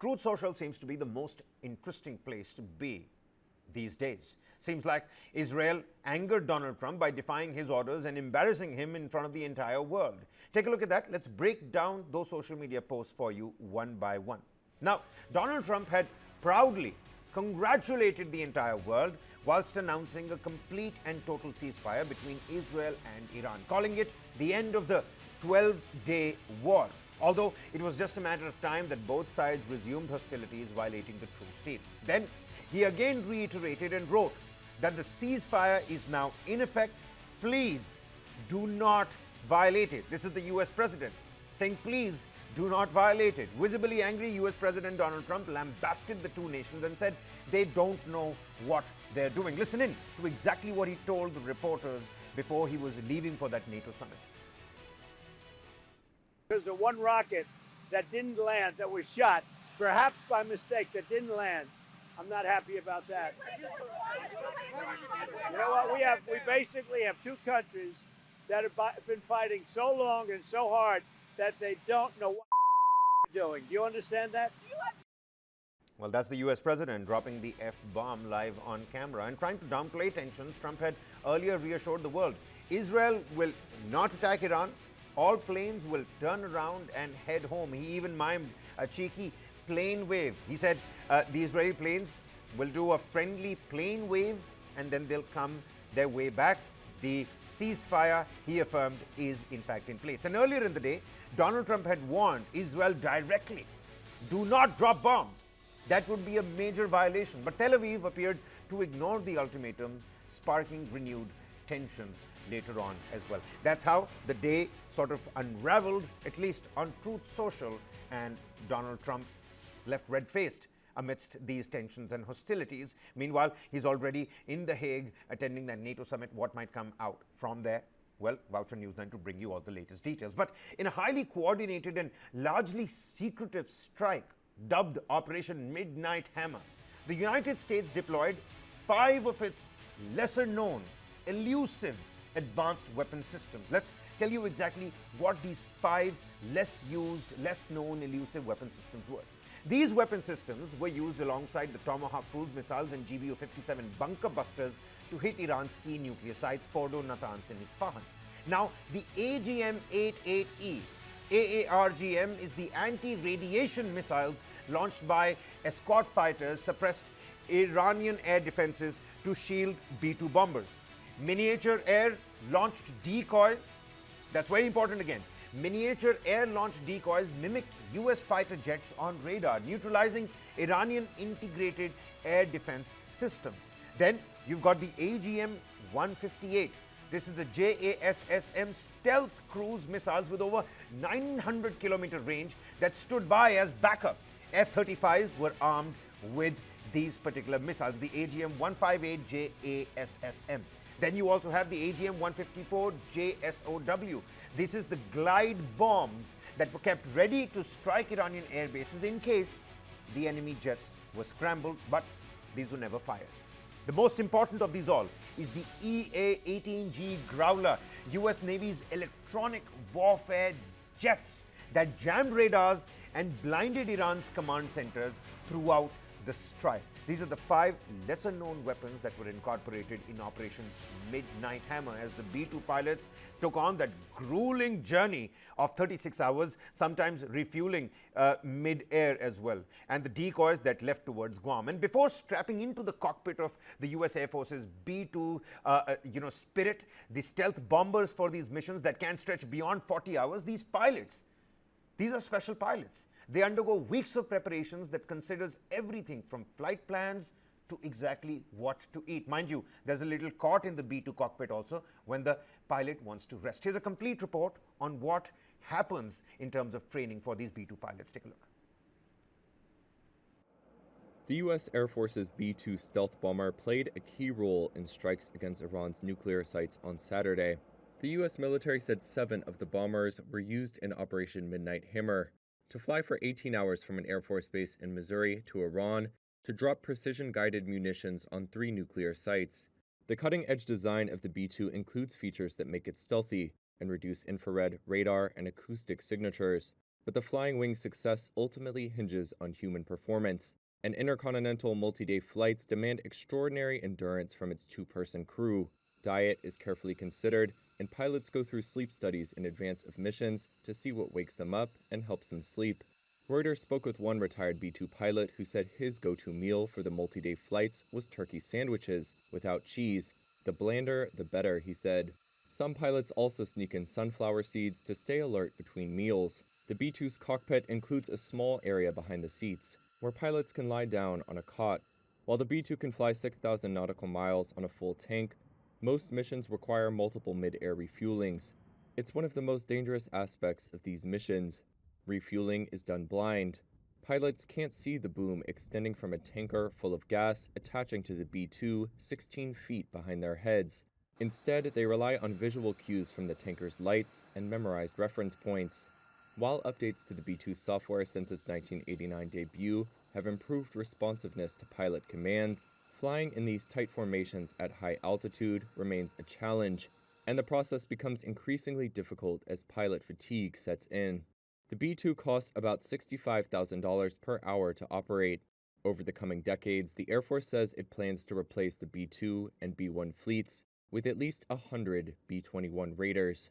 Truth Social seems to be the most interesting place to be these days. Seems like Israel angered Donald Trump by defying his orders and embarrassing him in front of the entire world. Take a look at that. Let's break down those social media posts for you one by one. Now, Donald Trump had proudly congratulated the entire world whilst announcing a complete and total ceasefire between Israel and Iran, calling it the end of the 12-day war. Although it was just a matter of time that both sides resumed hostilities, violating the truce deal. Then he again reiterated and wrote that the ceasefire is now in effect. Please do not violate it. This is the US president saying, please do not violate it. Visibly angry, US President Donald Trump lambasted the two nations and said they don't know what they're doing. Listen in to exactly what he told the reporters before he was leaving for that NATO summit. There's a one rocket that didn't land, that was shot, perhaps by mistake, that didn't land. I'm not happy about that. You know what? We basically have two countries that have been fighting so long and so hard that they don't know what they're doing. Do you understand that? Well, that's the US president dropping the F-bomb live on camera and trying to downplay tensions. Trump had earlier reassured the world Israel will not attack Iran. All planes will turn around and head home. He even mimed a cheeky plane wave. He said the Israeli planes will do a friendly plane wave and then they'll come their way back. The ceasefire, he affirmed, is in fact in place. And earlier in the day, Donald Trump had warned Israel directly, do not drop bombs. That would be a major violation. But Tel Aviv appeared to ignore the ultimatum, sparking renewed tensions later on as well. That's how the day sort of unraveled, at least on Truth Social, and Donald Trump left red-faced amidst these tensions and hostilities. Meanwhile, he's already in The Hague attending that NATO summit. What might come out from there? Well, Voucher News9 to bring you all the latest details. But in a highly coordinated and largely secretive strike dubbed Operation Midnight Hammer, the United States deployed 5 of its lesser-known, elusive advanced weapon systems. Let's tell you exactly what these 5 less used, less known elusive weapon systems were. These weapon systems were used alongside the Tomahawk cruise missiles and GBU-57 bunker busters to hit Iran's key nuclear sites, Fordo, Natanz and Isfahan. Now, the AGM-88E, AARGM, is the anti-radiation missiles launched by escort fighters suppressed Iranian air defenses to shield B-2 bombers. Miniature air-launched decoys, that's very important again. Miniature air-launched decoys mimicked US fighter jets on radar, neutralizing Iranian integrated air defense systems. Then you've got the AGM-158. This is the JASSM stealth cruise missiles with over 900-kilometer range that stood by as backup. F-35s were armed with these particular missiles, the AGM-158 JASSM. Then you also have the AGM-154 JSOW. This is the glide bombs that were kept ready to strike Iranian air bases in case the enemy jets were scrambled, but these were never fired. The most important of these all is the EA-18G Growler, US Navy's electronic warfare jets that jammed radars and blinded Iran's command centers throughout the strike. These are the 5 lesser-known weapons that were incorporated in Operation Midnight Hammer as the B-2 pilots took on that grueling journey of 36 hours, sometimes refueling mid-air as well, and the decoys that left towards Guam. And before strapping into the cockpit of the US Air Force's B-2 Spirit, the stealth bombers for these missions that can stretch beyond 40 hours, these pilots, these are special pilots. They undergo weeks of preparations that considers everything from flight plans to exactly what to eat. Mind you, there's a little cot in the B-2 cockpit also when the pilot wants to rest. Here's a complete report on what happens in terms of training for these B-2 pilots. Take a look. The U.S. Air Force's B-2 stealth bomber played a key role in strikes against Iran's nuclear sites on Saturday. The U.S. military said 7 of the bombers were used in Operation Midnight Hammer to fly for 18 hours from an Air Force base in Missouri to Iran to drop precision-guided munitions on 3 nuclear sites. The cutting-edge design of the B-2 includes features that make it stealthy and reduce infrared, radar, and acoustic signatures. but the flying wing's success ultimately hinges on human performance. And intercontinental multi-day flights demand extraordinary endurance from its two-person crew. Diet is carefully considered, and pilots go through sleep studies in advance of missions to see what wakes them up and helps them sleep. Reuters spoke with one retired B-2 pilot who said his go-to meal for the multi-day flights was turkey sandwiches, without cheese. The blander, the better, he said. Some pilots also sneak in sunflower seeds to stay alert between meals. The B-2's cockpit includes a small area behind the seats, where pilots can lie down on a cot. While the B-2 can fly 6,000 nautical miles on a full tank, most missions require multiple mid-air refuelings. It's one of the most dangerous aspects of these missions. Refueling is done blind. Pilots can't see the boom extending from a tanker full of gas attaching to the B-2 16 feet behind their heads. Instead, they rely on visual cues from the tanker's lights and memorized reference points. While updates to the B-2 software since its 1989 debut have improved responsiveness to pilot commands, flying in these tight formations at high altitude remains a challenge, and the process becomes increasingly difficult as pilot fatigue sets in. The B-2 costs about $65,000 per hour to operate. Over the coming decades, the Air Force says it plans to replace the B-2 and B-1 fleets with at least 100 B-21 Raiders.